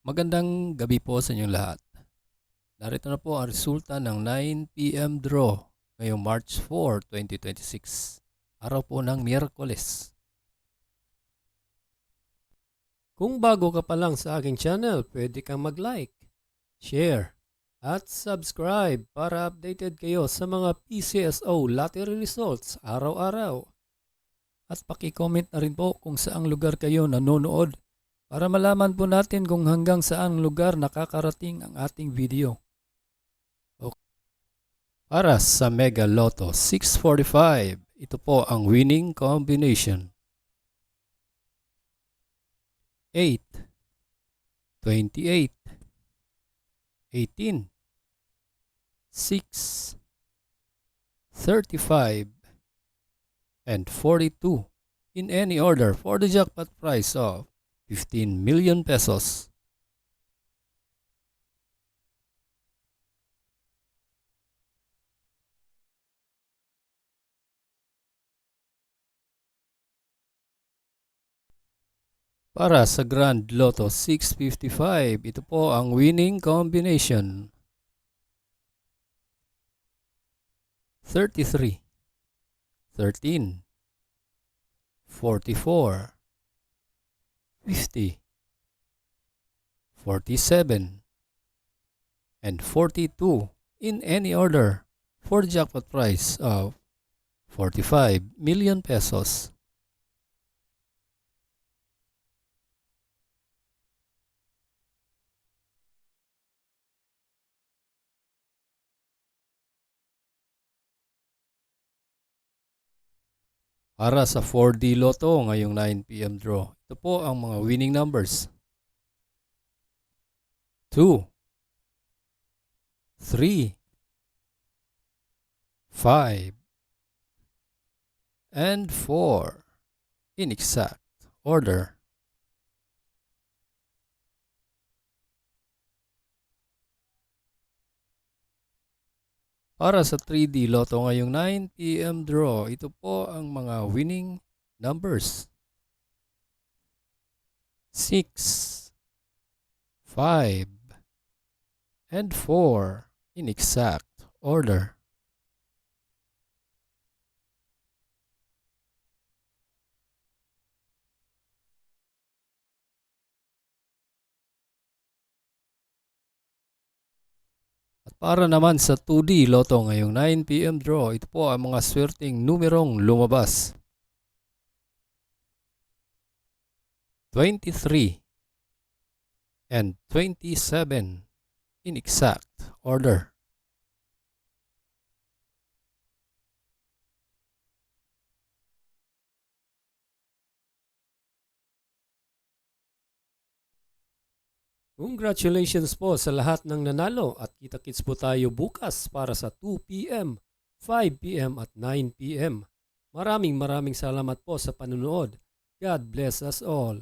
Magandang gabi po sa inyong lahat. Narito na po ang resulta ng 9 p.m. draw ngayong March 4, 2026. Araw po ng Miyerkules. Kung bago ka pa lang sa aking channel, pwede kang mag-like, share, at subscribe para updated kayo sa mga PCSO lottery results araw-araw. At paki-comment na rin po kung saang lugar kayo nanonood para malaman po natin kung hanggang saang lugar nakakarating ang ating video. Okay. Para sa Mega Lotto 645, ito po ang winning combination. 8, 28, 18, 6, 35, and 42 in any order for the jackpot prize of 15 million pesos. Para sa Grand Lotto 655, ito po ang winning combination. 33, 13, 44, 50, 47, and 42 in any order for the jackpot prize of 45 million pesos. Para sa 4D Lotto ngayong 9 p.m. draw, ito po ang mga winning numbers. 2, 3, 5, and 4 in exact order. Para sa 3D Lotto ngayong 9 p.m. draw, ito po ang mga winning numbers. 6, 5, and 4 in exact order. At para naman sa 2D Lotto ngayong 9 p.m. draw, ito po ang mga swerteng numerong lumabas. 23 and 27 in exact order. Congratulations po sa lahat ng nanalo at kita-kits po tayo bukas para sa 2 p.m., 5 p.m. at 9 p.m. Maraming salamat po sa panunood. God bless us all.